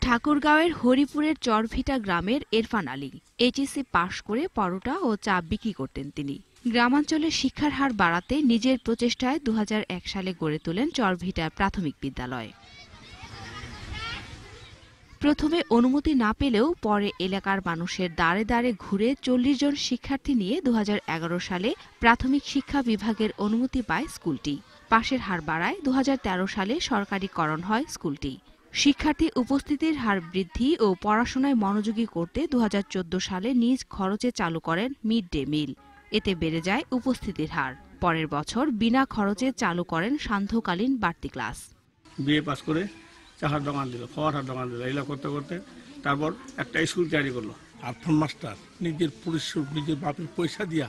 ঠাকুরগাঁওয়ের হরিপুরের চরভিটা গ্রামের এরফান আলী এইচএসসি পাশ করে পরোটা ও চা বিক্রি করতেন তিনি। গ্রামাঞ্চলে শিক্ষার হার বাড়াতে নিজের প্রচেষ্টায় 2001 সালে গড়ে তোলেন চরভিটা প্রাথমিক বিদ্যালয়। প্রথমে অনুমতি না পেলেও পরে এলাকার মানুষের দাঁড়ে দাঁড়ে ঘুরে 40 জন শিক্ষার্থী নিয়ে 2011 সালে প্রাথমিক শিক্ষা বিভাগের অনুমতি পায় স্কুলটি। পাশের হার বাড়ায় 2013 সালে সরকারিকরণ হয় স্কুলটি। শিক্ষার্থী উপস্থিতির হার বৃদ্ধি ও পড়াশোনায় মনোযোগী করতে 2014 সালে নিজ খরচে চালু করেন মিড ডে মিল। এতে বেড়ে যায় উপস্থিতির হার। পরের বছর বিনা খরচে চালু করেন সান্ধ্যকালীন বাড়তি ক্লাস। বিএ পাস করে চাহার দোকান দিল, খাওয়ার দোকান দিল, এগুলো করতে করতে তারপর একটা স্কুল তৈরি করলো। আরফান মাস্টার নিজের পরিশ্রম, নিজের বাপের পয়সা দিয়া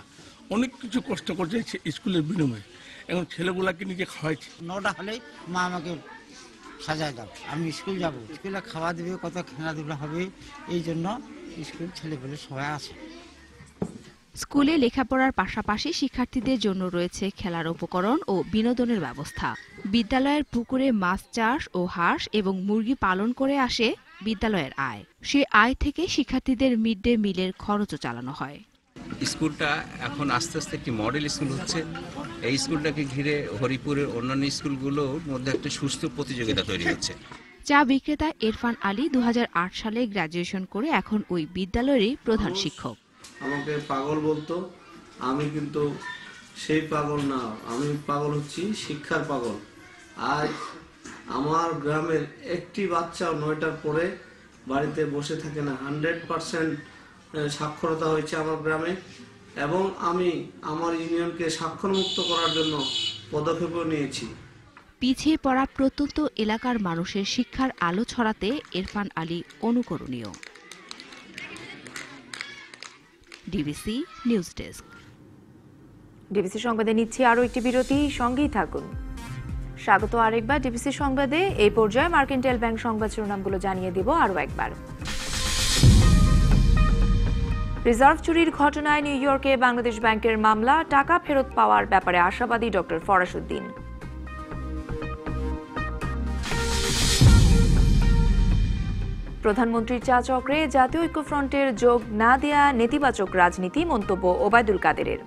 অনেক কিছু কষ্ট করছে স্কুলের বিনিময়ে। এখন ছেলেগুলাকে নিজে খাওয়াইছে। 9টা হলে মা আমাকে সাজায় দাও, আমি স্কুল যাব, স্কুলে খাওয়া দেবে, কত খেলাধুলা হবে, এই জন্য স্কুল ছেলেপেলে সবাই আসে। স্কুলে লেখাপড়ার পাশাপাশি শিক্ষার্থীদের জন্য রয়েছে খেলার উপকরণ ও বিনোদনের ব্যবস্থা। বিদ্যালয়ের পুকুরে মাছ চাষ ও হাঁস এবং মুরগি পালন করে আসে বিদ্যালয়ের আয়। সে আয় থেকে শিক্ষার্থীদের মিড ডে মিলের খরচও চালানো হয়। স্কুলটা এখন আস্তে আস্তে একটি মডেল স্কুল হচ্ছে। এই স্কুলটাকে ঘিরে হরিপুরের অন্যান্য স্কুলগুলোর মধ্যে একটা সুস্থ প্রতিযোগিতা তৈরি হচ্ছে। চা বিক্রেতা ইরফান আলী 2008 সালে গ্র্যাজুয়েশন করে এখন ওই বিদ্যালয়েরই প্রধান শিক্ষক। আমাকে পাগল বলতো, আমি কিন্তু সেই পাগল না, আমি পাগল হচ্ছি শিক্ষার পাগল। আজ আমার গ্রামের একটি বাচ্চাও 9টার পরে বাড়িতে বসে থাকে না। 100% সাক্ষরতা হয়েছে আমার গ্রামে, এবং আমি আমার ইউনিয়নকে স্বাক্ষরমুক্ত করার জন্য পদক্ষেপও নিয়েছি। পিছিয়ে পড়া প্রত্যন্ত এলাকার মানুষের শিক্ষার আলো ছড়াতে ইরফান আলী অনুকরণীয়। DBC news desk. ডিবিসি সংবাদে নিচ্ছি আরও একটি বিরতি, সঙ্গেই থাকুন। স্বাগত আরেকবার ডিবিসি সংবাদে। এই পর্যায়ে মার্কেন্টাইল ব্যাংক সংবাদ শিরোনামগুলো জানিয়ে দেব আরও একবার। রিজার্ভ চুরির ঘটনায় নিউ ইয়র্কে বাংলাদেশ ব্যাংকের মামলা, টাকা ফেরত পাওয়ার ব্যাপারে আশাবাদী ডক্টর ফরাসউদ্দিন। প্রধানমন্ত্রীর চা চক্রে জাতীয় ঐক্যফ্রন্টের যোগ না দেয়া নেতিবাচক রাজনীতি, মন্তব্য ওবায়দুল কাদেরের।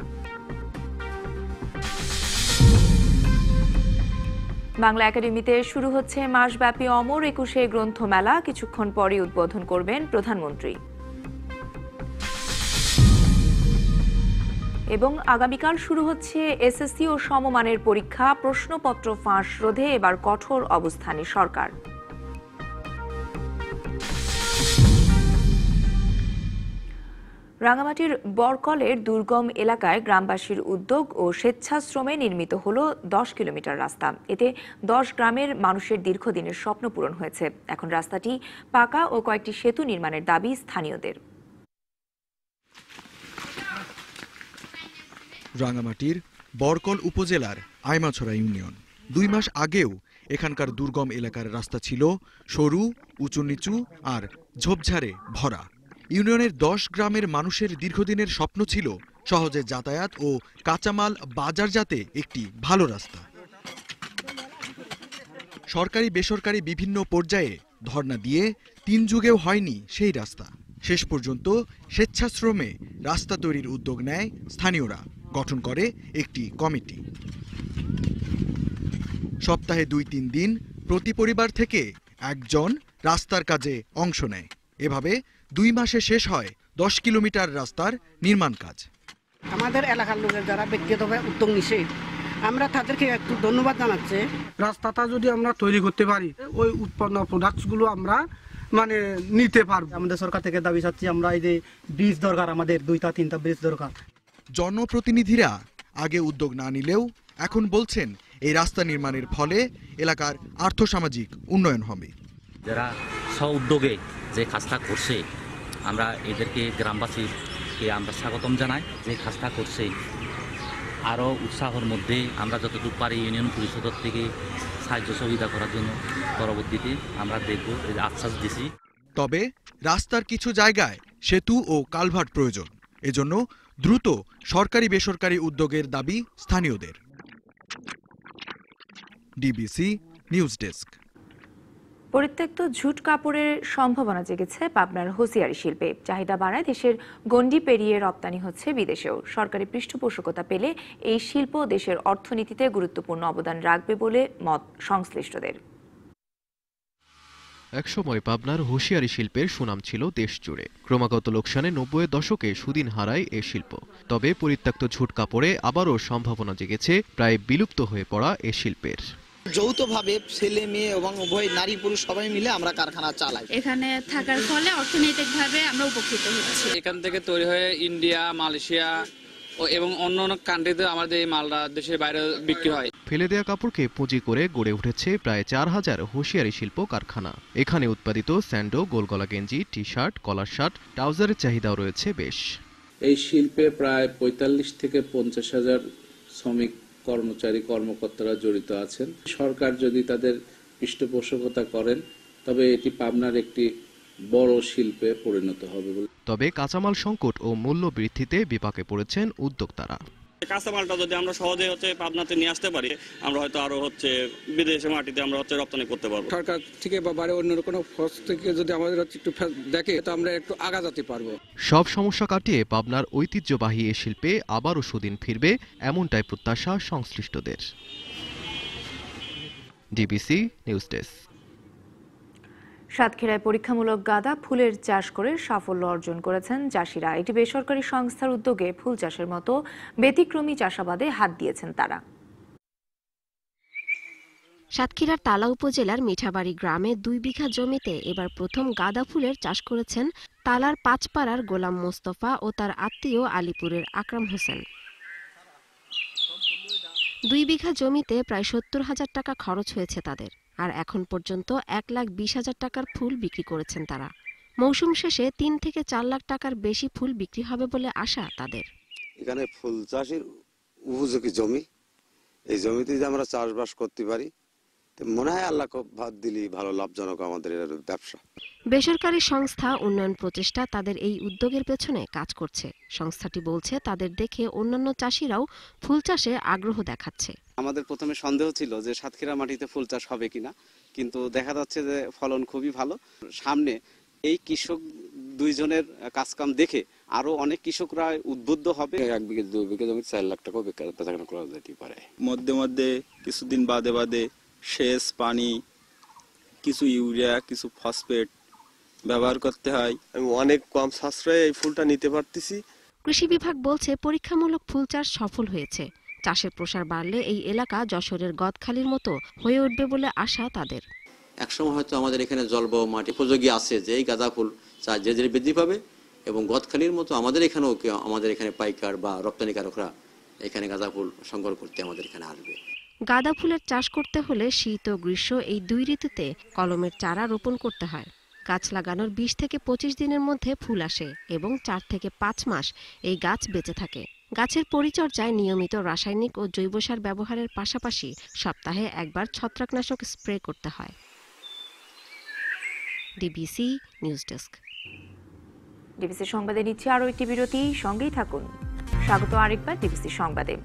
বাংলা একাডেমিতে শুরু হচ্ছে মাসব্যাপী অমর 21 গ্রন্থমেলা, কিছুক্ষণ পরই উদ্বোধন করবেন প্রধানমন্ত্রী। এবং আগামীকাল শুরু হচ্ছে এসএসসি ও সমমানের পরীক্ষা, প্রশ্নপত্র ফাঁস রোধে এবার কঠোর অবস্থানে সরকার। রাঙামাটির বরকলের দুর্গম এলাকায় গ্রামবাসীর উদ্যোগ ও স্বেচ্ছাশ্রমে নির্মিত হল 10 কিলোমিটার রাস্তা। এতে 10 গ্রামের মানুষের দীর্ঘদিনের স্বপ্ন পূরণ হয়েছে। এখন রাস্তাটি পাকা ও কয়েকটি সেতু নির্মাণের দাবি স্থানীয়দের। রাঙামাটির বরকল উপজেলার আইমাছড়া ইউনিয়ন। 2 মাস আগেও এখানকার দুর্গম এলাকার রাস্তা ছিল সরু, উঁচু নিচু আর ঝোপঝাড়ে ভরা। ইউনিয়নের 10 গ্রামের মানুষের দীর্ঘদিনের স্বপ্ন ছিল সহজে যাতায়াত ও কাঁচামাল বাজারজাতে একটি ভালো রাস্তা। সরকারি বেসরকারি বিভিন্ন পর্যায়ে ধর্ণা দিয়ে 3 যুগেও হয়নি সেই রাস্তা। শেষ পর্যন্ত স্বেচ্ছাশ্রমে রাস্তা তৈরির উদ্যোগ নেয় স্থানীয়রা, গঠন করে একটি কমিটি। সপ্তাহে 2-3 দিন প্রতি পরিবার থেকে একজন রাস্তার কাজে অংশ নেয়। এভাবে 2 মাসে শেষ হয় 10 কিলোমিটার রাস্তার নির্মাণ কাজ। আমাদের এলাকার লোকের যারা ব্যক্তিগতভাবে উদ্যোগ নিছে, আমরা তাদেরকে একটু ধন্যবাদ জানাচ্ছি। রাস্তাটা যদি আমরা তৈরি করতে পারি, ওই উৎপন্ন প্রোডাক্টসগুলো আমরা নিতে পারবো। আমাদের সরকার থেকে দাবি চাচ্ছি, আমরা এই যে ব্রিজ দরকার, আমাদের 2-3টা ব্রিজ দরকার। জনপ্রতিনিধিরা আগে উদ্যোগ না নিলেও এখন বলছেন এই রাস্তা নির্মাণের ফলে এলাকার আর্থসামাজিক উন্নয়ন হবে। যারা স্ব-উদ্যোগে যে কাজটা করছে, আমরা এদেরকে গ্রামবাসীকে আমরা স্বাগতম জানাই। যে কাজটা করছে আরও উৎসাহের মধ্যে আমরা যতটুকু পারি ইউনিয়ন পরিষদের থেকে সাহায্য সুবিধা করার জন্য পরবর্তীতে আমরা দেখব, আশ্বাস দিছি। তবে রাস্তার কিছু জায়গায় সেতু ও কালভার্ট প্রয়োজন। এজন্য দ্রুত সরকারি বেসরকারি উদ্যোগের দাবি স্থানীয়দের। DBC news desk. পরিত্যক্ত ঝুট কাপড়ের সম্ভাবনা জেগেছে পাবনার হোসিয়ারি শিল্পে। চাহিদা বাড়ায় দেশের গণ্ডি পেরিয়ে রপ্তানি হচ্ছে বিদেশেও। সরকারি পৃষ্ঠপোষকতা পেলে এই শিল্প দেশের অর্থনীতিতে গুরুত্বপূর্ণ অবদান রাখবে বলে মত সংশ্লিষ্টদের। একসময় পাবনার হুঁশিয়ারি শিল্পের সুনাম ছিল দেশ জুড়ে। ক্রমাগত লোকসানে 90-এর দশকে সুদিন হারায় এ শিল্প। তবে পরিত্যক্ত ঝুট কাপড়ে আবারও সম্ভাবনা জেগেছে প্রায় বিলুপ্ত হয়ে পড়া এ শিল্পের। যৌথভাবে ছেলে মেয়ে এবং উভয় নারী পুরুষ সবাই মিলে আমরা কারখানা চালাই। এখানে থাকার ফলে অর্থনৈতিকভাবে আমরা উপকৃত হচ্ছি। এখান থেকে তৈরি হয়ে ইন্ডিয়া, মালয়েশিয়া এবং অন্যান্য কান্ট্রিতে আমাদের এই মালটা দেশের বাইরে বিক্রি হয়। ফেলে দেয়া কাপড়কে পুঁজি করে গড়ে উঠেছে প্রায় 4000 হুঁশিয়ারি শিল্প কারখানা। এখানে উৎপাদিত স্যান্ডো, গোলগলা গেঞ্জি, টি শার্ট, কলার শার্ট, ট্রাউজারের চাহিদাও রয়েছে বেশ। এই শিল্পে প্রায় 45 থেকে 50,000 শ্রমিক, কর্মচারী, কর্মকর্তারা জড়িত আছেন। সরকার যদি তাদের পৃষ্ঠপোষকতা করেন তবে এটি পাবনার একটি বড় শিল্পে পরিণত হবে বলে। তবে কাঁচামাল সংকট ও মূল্য বৃদ্ধিতে বিপাকে পড়েছেন উদ্যোক্তারা। কাঁচামালটা যদি আমরা সহজে পাবনাতে নিয়ে আসতে পারি, আমরা হয়তো আরো বিদেশে মাটিতে আমরা রপ্তানি করতে পারবো। সরকার থেকে বা বাইরে অন্য কোনো ফোর্স থেকে যদি আমাদের একটু দেখে, তো আমরা একটু আগা যেতে পারবো। সব সমস্যা কাটিয়ে পাবনার ঐতিহ্যবাহী এ শিল্পে আবারও সুদিন ফিরবে, এমনটাই প্রত্যাশা সংশ্লিষ্টদের। DBC news desk. সাতক্ষীরায় পরীক্ষামূলক গাঁদা ফুলের চাষ করে সাফল্য অর্জন করেছেন চাষিরা। এটি বেসরকারি সংস্থার উদ্যোগে ফুল চাষের মতো ব্যতিক্রমী চাষাবাদে হাত দিয়েছেন তারা। সাতক্ষীরার তালা উপজেলার মিঠাবাড়ি গ্রামে 2 বিঘা জমিতে এবার প্রথম গাঁদা ফুলের চাষ করেছেন তালার পাঁচপাড়ার গোলাম মোস্তফা ও তার আত্মীয় আলিপুরের আকরাম হোসেন। 2 বিঘা জমিতে প্রায় 70,000 টাকা খরচ হয়েছে তাদের, আর এখন পর্যন্ত 1,20,000 টাকার ফুল বিক্রি করেছেন তারা। মৌসুম শেষে 3 থেকে 4 লাখ টাকার বেশি ফুল বিক্রি হবে বলে আশা তাদের। এখানে ফুল চাষের উপযোগী জমি, এই জমিতে যদি আমরা চাষবাস করতে পারি মনে হয় আল্লাহ ভাত দিলি ভালো লাভজনক আমাদের ব্যবসা। বেসরকারি সংস্থা উন্নয়ন প্রচেষ্টা তাদের এই উদ্যোগের পেছনে কাজ করছে। সংস্থাটি বলছে তাদের দেখে অন্যান্য চাষিরাও ফুল চাষে আগ্রহ দেখাচ্ছে। আমাদের প্রথমে সন্দেহ ছিল যে সাতক্ষীরা মাটিতে ফুল চাষ হবে কিনা, কিন্তু দেখা যাচ্ছে যে ফলন খুবই ভালো। সামনে এই কৃষক দুইজনের কাজকাম দেখে আরো অনেক কৃষকরা উদ্বুদ্ধ হবে। 1 বিঘা 2 বিঘা জমি 4 লাখ টাকা বেচাকেনা করা যেতে পারে। মধ্যে মধ্যে কিছুদিন বাদে বাদে সেচ পানি, কিছু ইউরিয়া, কিছু ফসফেট ব্যবহার করতে হয়। আমি অনেক কম সাশ্রয়ে এই ফুলটা নিতে পারতেছি। কৃষি বিভাগ বলছে পরীক্ষামূলক ফুল চাষ সফল হয়েছে। চাষের প্রসার বাড়লে এই এলাকা যশোরের গদখালির মতো হয়ে উঠবে বলে আশা তাদের। একসময় হয়তো আমাদের এখানে জলবায়ু মাটি উপযোগী আছে যে এই গাঁদা ফুল চাষ যে বৃদ্ধি পাবে এবং গদখালির মতো আমাদের এখানে পাইকার বা রপ্তানিকারকরা এখানে গাঁদা ফুল সংগ্রহ করতে আমাদের এখানে আসবে। গাঁদা ফুলের চাষ করতে হলে শীত ও গ্রীষ্ম এই 2 ঋতুতে কলমের চারা রোপণ করতে হয়। গাছ লাগানোর 20 থেকে 25 দিনের মধ্যে ফুল আসে এবং 4 থেকে 5 মাস এই গাছ বেঁচে থাকে। গাছের পরিচর্যায় নিয়মিত রাসায়নিক ও জৈব সার ব্যবহারের পাশাপাশি সপ্তাহে একবার ছত্রাকনাশক স্প্রে করতে হয়। DBC news desk. ডিবিসি সংবাদে নিচ্ছে আরও একটি বিরতি, সঙ্গেই থাকুন। স্বাগত আরেকবার ডিবিসি সংবাদে।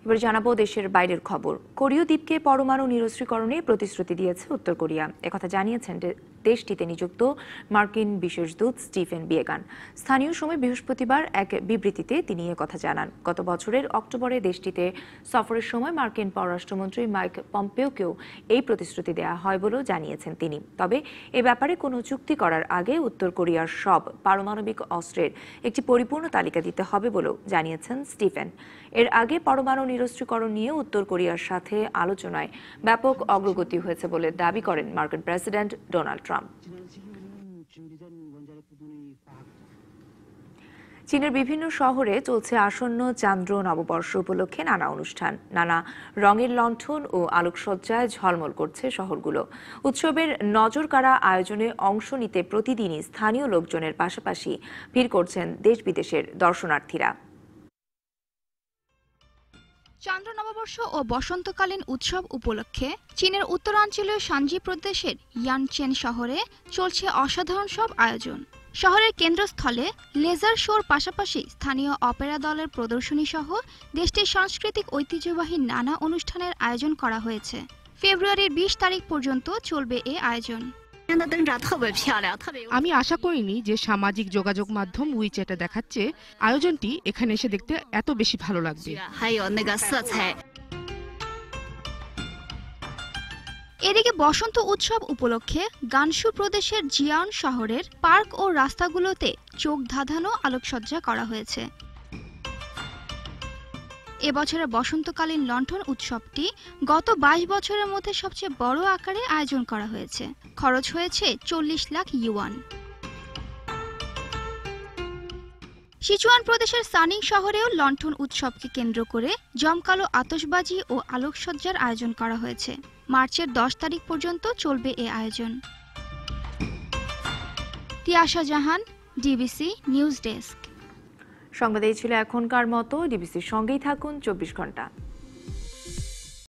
এবার জানাবো দেশের বাইরের খবর। কোরীয় দ্বীপকে পরমাণু নিরস্ত্রীকরণে প্রতিশ্রুতি দিয়েছে উত্তর কোরিয়া। একথা জানিয়েছেন দেশটিতে নিযুক্ত মার্কিন বিশেষ দূত স্টিফেন বিয়েগান। স্থানীয় সময় বৃহস্পতিবার এক বিবৃতিতে তিনি একথা জানান। গত বছরের অক্টোবরে দেশটিতে সফরের সময় মার্কিন পররাষ্ট্রমন্ত্রী মাইক পম্পেওকেও এই প্রতিশ্রুতি দেওয়া হয় বলেও জানিয়েছেন তিনি। তবে এ ব্যাপারে কোনো চুক্তি করার আগে উত্তর কোরিয়ার সব পারমাণবিক অস্ত্রের একটি পরিপূর্ণ তালিকা দিতে হবে বলেও জানিয়েছেন স্টিফেন। এর আগে পরমাণু নিরস্ত্রীকরণ নিয়ে উত্তর কোরিয়ার সাথে আলোচনায় ব্যাপক অগ্রগতি হয়েছে বলে দাবি করেন মার্কিন প্রেসিডেন্ট ডোনাল্ড ট্রাম্প। চীনের বিভিন্ন শহরে চলছে আসন্ন চান্দ্র নববর্ষ উপলক্ষে নানা অনুষ্ঠান। নানা রঙের লণ্ঠন ও আলোকসজ্জায় ঝলমল করছে শহরগুলো। উৎসবের নজরকাড়া আয়োজনে অংশ নিতে প্রতিদিনই স্থানীয় লোকজনের পাশাপাশি ভিড় করছেন দেশ বিদেশের দর্শনার্থীরা। চন্দ্র নববর্ষ ও বসন্তকালীন উৎসব উপলক্ষে চীনের উত্তরাঞ্চলীয় শানজি প্রদেশের ইয়ানচেন শহরে চলছে অসাধারণ সব আয়োজন। শহরের কেন্দ্রস্থলে লেজার শোর পাশাপাশি স্থানীয় অপেরা দলের প্রদর্শনী সহ দেশটির সাংস্কৃতিক ঐতিহ্যবাহী নানা অনুষ্ঠানের আয়োজন করা হয়েছে। ফেব্রুয়ারির 20 তারিখ পর্যন্ত চলবে এ আয়োজন। আমি আশা করিনি যে সামাজিক যোগাযোগ মাধ্যম উইচ্যাটে দেখাচ্ছে আয়োজনটি এখানে এসে দেখতে এত বেশি ভালো লাগবে। এদিকে বসন্ত উৎসব উপলক্ষে গানসু প্রদেশের জিয়ান শহরের পার্ক ও রাস্তাগুলোতে চোখ ধাঁধানো আলোকসজ্জা করা হয়েছে। এবছরের বসন্তকালীন লণ্ঠন উৎসবটি গত 22 বছরের মধ্যে সবচেয়ে বড় আকারে আয়োজন করা হয়েছে। খরচ হয়েছে 40 লাখ ইউয়ান। সিচুয়ান প্রদেশের সানিং শহরেও লণ্ঠন উৎসবকে কেন্দ্র করে জমকালো আতশবাজি ও আলোকসজ্জার আয়োজন করা হয়েছে। মার্চের 10 তারিখ পর্যন্ত চলবে এ আয়োজন। তিয়াশা জাহান, ডিবিসি নিউজ ডেস্ক। সংবাদ এই ছিল এখনকার মতো। ডিবিসির সঙ্গেই থাকুন 24 ঘন্টা।